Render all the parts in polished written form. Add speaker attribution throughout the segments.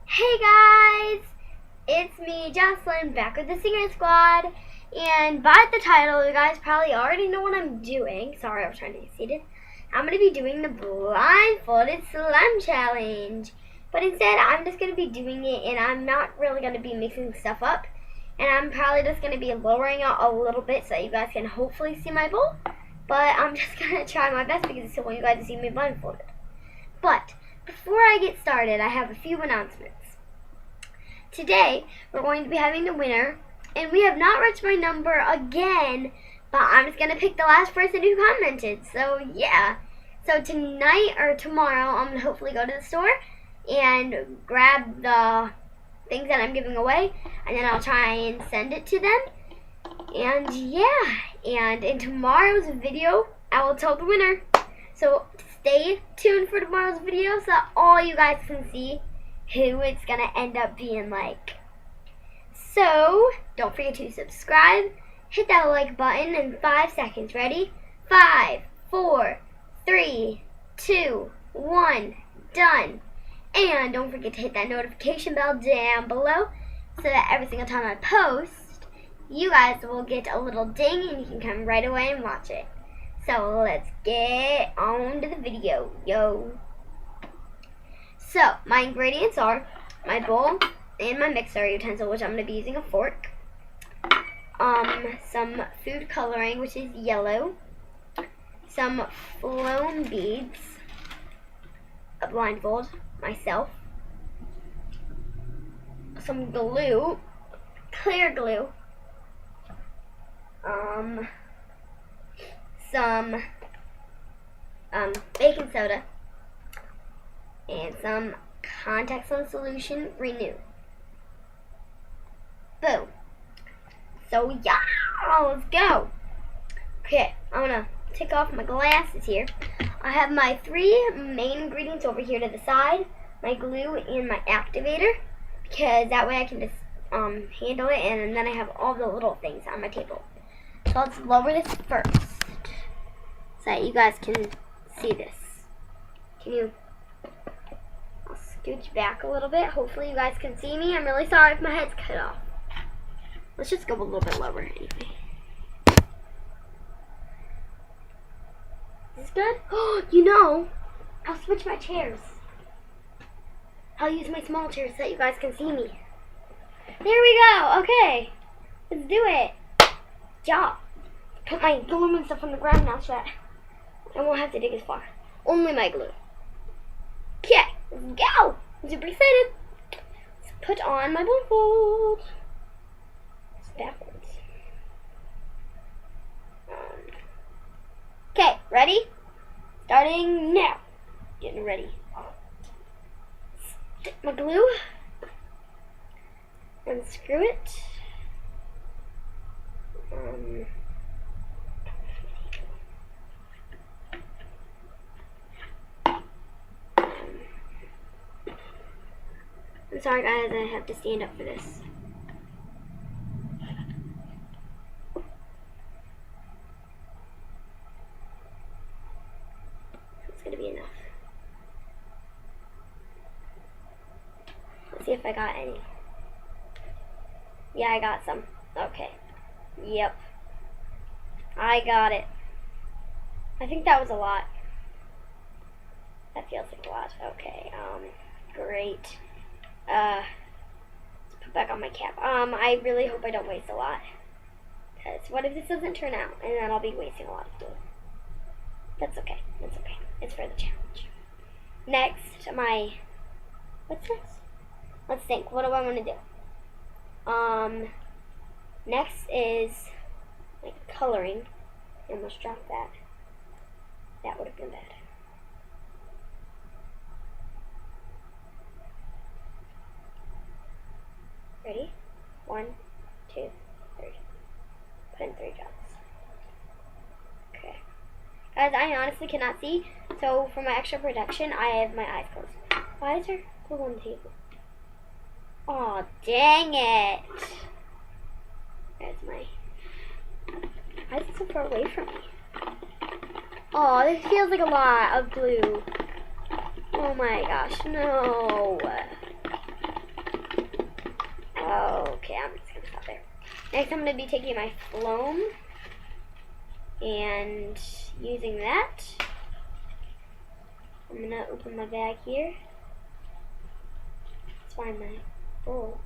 Speaker 1: Hey guys, it's me, Jocelyn, back with the Singer Squad. And by the title, you guys probably already know what I'm doing. Sorry, I was trying to get seated. I'm going to be doing the blindfolded slime challenge. But instead, I'm just going to be doing it, and I'm not really going to be mixing stuff up. And I'm probably just going to be lowering it a little bit so you guys can hopefully see my bowl. But I'm just going to try my best because I still want you guys to see me blindfolded. But before I get started, I have a few announcements. Today, we're going to be having the winner, and we have not reached my number again, but I'm just going to pick the last person who commented. So, yeah. So, tonight or tomorrow, I'm going to hopefully go to the store and grab the things that I'm giving away, and then I'll try and send it to them. And, yeah. And in tomorrow's video, I will tell the winner. So, stay tuned for tomorrow's video so that all you guys can see who it's gonna end up being like. So, don't forget to subscribe, hit that like button in 5 seconds. Ready? 5, 4, 3, 2, 1, done. And don't forget to hit that notification bell down below so that every single time I post, you guys will get a little ding and you can come right away and watch it. So let's get on to the video, yo. So, my ingredients are my bowl and my mixer utensil, which I'm going to be using a fork. Some food coloring, which is yellow. Some flown beads. A blindfold, myself. Some glue, clear glue. Some baking soda. And some contact lens solution, Renew. Boom. So yeah, let's go. Okay, I'm gonna take off my glasses here. I have my 3 main ingredients over here to the side, my glue and my activator, because that way I can just handle it, and then I have all the little things on my table. So let's lower this first, so that you guys can see this. Can you? Scooch back a little bit. Hopefully you guys can see me. I'm really sorry if my head's cut off. Let's just go a little bit lower anyway. Is this good? Oh, you know, I'll switch my chairs. I'll use my small chair so that you guys can see me. There we go. Okay. Let's do it. Job. Put my glue and stuff on the ground now so that I won't have to dig as far. Only my glue. Okay. Let's go! I'm super excited. Let's put on my blindfold. It's backwards. Okay, ready? Starting now. Getting ready. Stick my glue. Unscrew it. I'm sorry guys, I have to stand up for this. That's gonna be enough. Let's see if I got any. Yeah, I got some. Okay. Yep. I got it. I think that was a lot. That feels like a lot. Okay, great. Let's put back on my cap. I really hope I don't waste a lot. Because what if this doesn't turn out? And then I'll be wasting a lot of glue. That's okay. That's okay. It's for the challenge. Next, what's next? Let's think. What do I want to do? Next is, like, coloring. I almost dropped that. That would have been bad. Ready? 1, 2, 3. Put in 3 drops. Okay. Guys, I honestly cannot see, so for my extra protection, I have my eyes closed. Why is there glue on the table? Aw, dang it! There's my... Why is it so far away from me? Aw, this feels like a lot of glue. Oh my gosh, no. Next, I'm going to be taking my Floam and using that. I'm going to open my bag here. Let's find my bowl.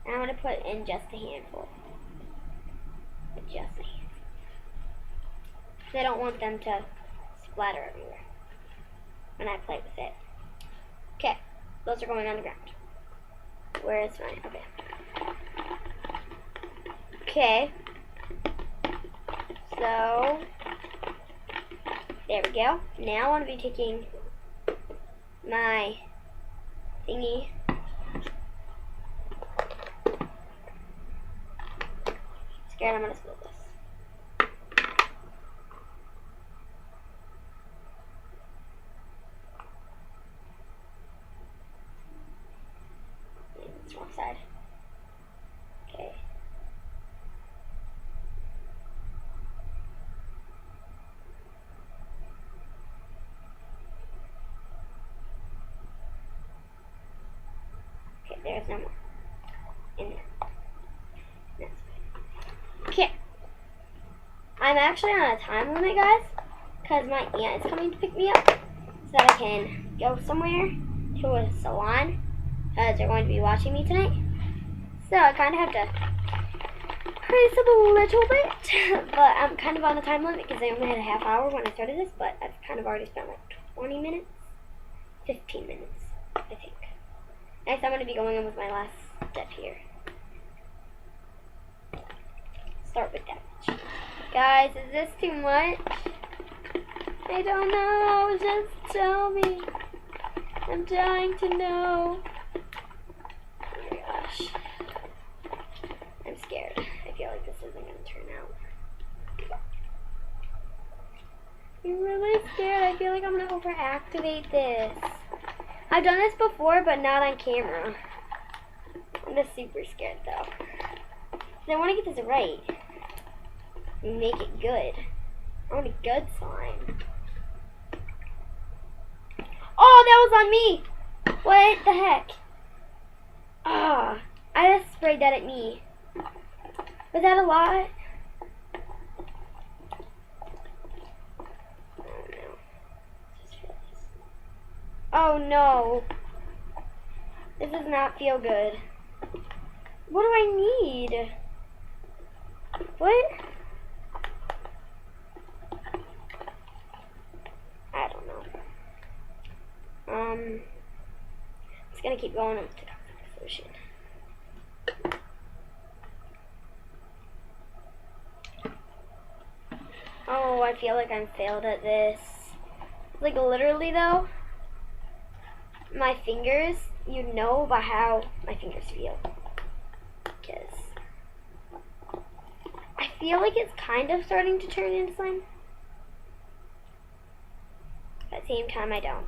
Speaker 1: And I'm going to put in just a handful. Just a handful. I don't want them to splatter everywhere when I play with it. Okay, those are going on the ground. Where is mine? Okay. Okay. So, there we go. Now I want to be taking my thingy. Scared I'm going to spill this. Wrong side. Okay. Okay, there's no more in there. That's fine. Okay. I'm actually on a time limit, guys, because my aunt is coming to pick me up so that I can go somewhere to a salon. They're going to be watching me tonight. So I kind of have to hurry this up a little bit. But I'm kind of on a time limit because I only had a half hour when I started this. But I've kind of already spent like 20 minutes. 15 minutes, I think. Next I'm going to be going in with my last step here. Start with damage. Guys, is this too much? I don't know. Just tell me. I'm dying to know. I'm scared. I feel like this isn't going to turn out. I'm really scared. I feel like I'm going to overactivate this. I've done this before, but not on camera. I'm just super scared, though. I want to get this right. And make it good. I want a good slime. Oh, that was on me! What the heck? Ah, I just sprayed that at me. Was that a lot? Oh no. Oh no. This does not feel good. What do I need? What? I don't know. It's gonna keep going with the solution. Oh, I feel like I'm failed at this. Like literally though, my fingers, you know by how my fingers feel. Because I feel like it's kind of starting to turn into slime. At the same time, I don't.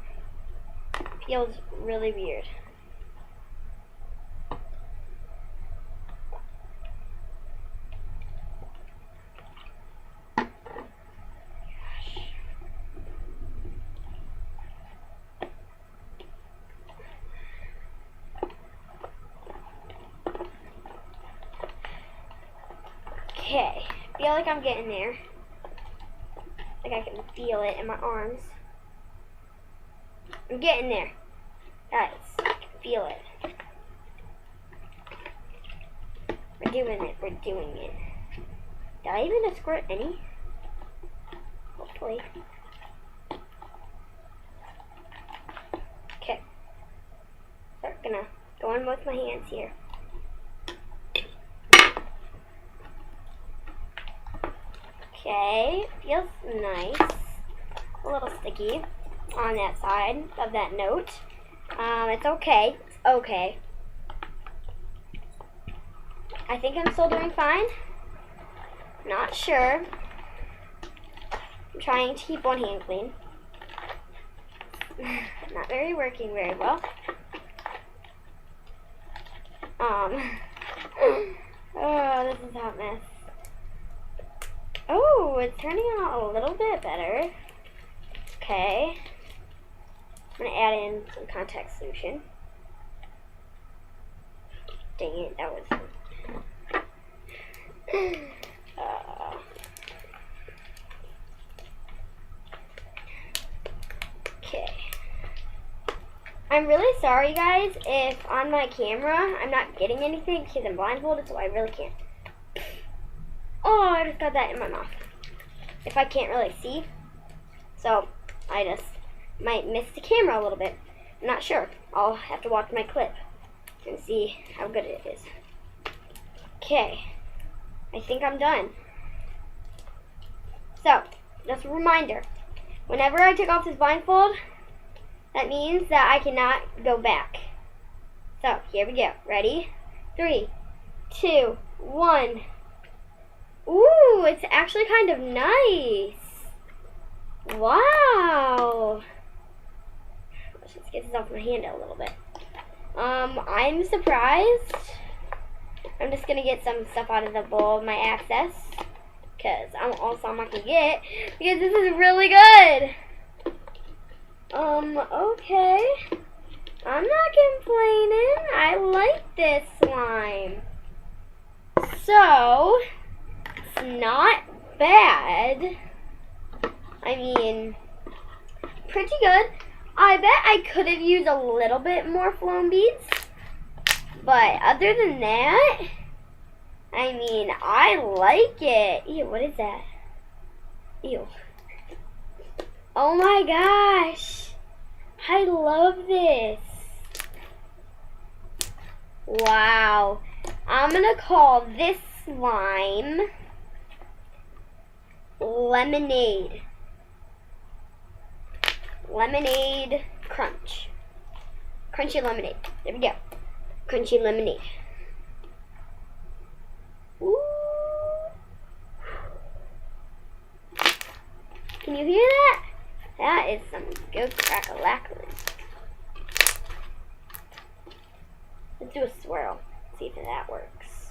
Speaker 1: It feels really weird. Okay, I feel like I'm getting there. Like I can feel it in my arms. I'm getting there. Guys, I can feel it. We're doing it. We're doing it. Did I even squirt any? Hopefully. Okay. So I'm gonna go in with my hands here. Okay, feels nice. A little sticky on that side of that note. It's okay. It's okay. I think I'm still doing fine. Not sure. I'm trying to keep one hand clean. Not working very well. Oh, this is a hot mess. Oh, it's turning out a little bit better. Okay. I'm going to add in some contact solution. dang it, that was... Okay. I'm really sorry, guys, if on my camera I'm not getting anything because I'm blindfolded, so I really can't. Oh, I just got that in my mouth. If I can't really see. So, I just might miss the camera a little bit. I'm not sure. I'll have to watch my clip and see how good it is. Okay. I think I'm done. So, just a reminder. Whenever I take off this blindfold, that means that I cannot go back. So, here we go. Ready? 3, 2, 1. Ooh, it's actually kind of nice. Wow. Let's just get this off my hand a little bit. I'm surprised. I'm just gonna get some stuff out of the bowl of my access, because I'm not gonna get, because this is really good. Okay. I'm not complaining. I like this slime. So, it's not bad. I mean, pretty good. I bet I could have used a little bit more foam beads. But other than that, I mean, I like it. Ew, what is that? Ew. Oh my gosh. I love this. Wow. I'm gonna call this slime Lemonade. Lemonade Crunch. Crunchy lemonade. There we go. Crunchy lemonade. Ooh. Can you hear that? That is some good crack-a-lackering. Let's do a swirl. See if that works.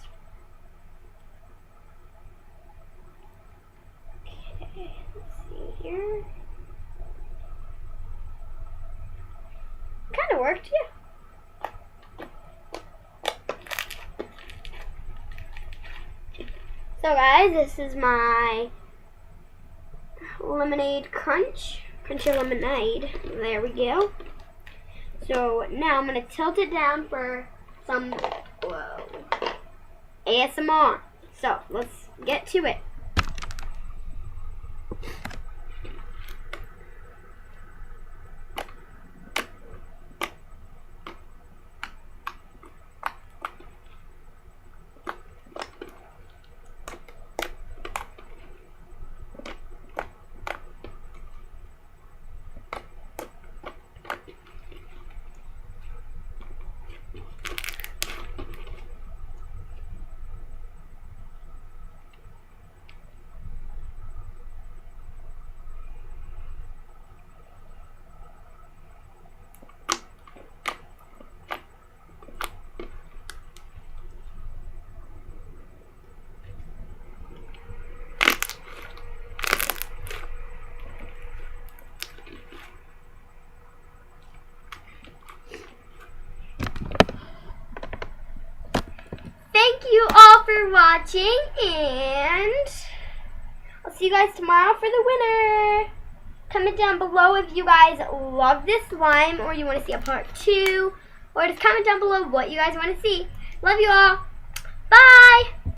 Speaker 1: Okay, let's see here. Kind of worked, yeah. So guys, this is my lemonade crunch. Crunchy lemonade. There we go. So now I'm going to tilt it down for some ASMR. So let's get to it. Thank you all for watching, and I'll see you guys tomorrow for the winner. Comment down below if you guys love this slime or you want to see a part 2, or just comment down below what you guys want to see. Love you all. Bye.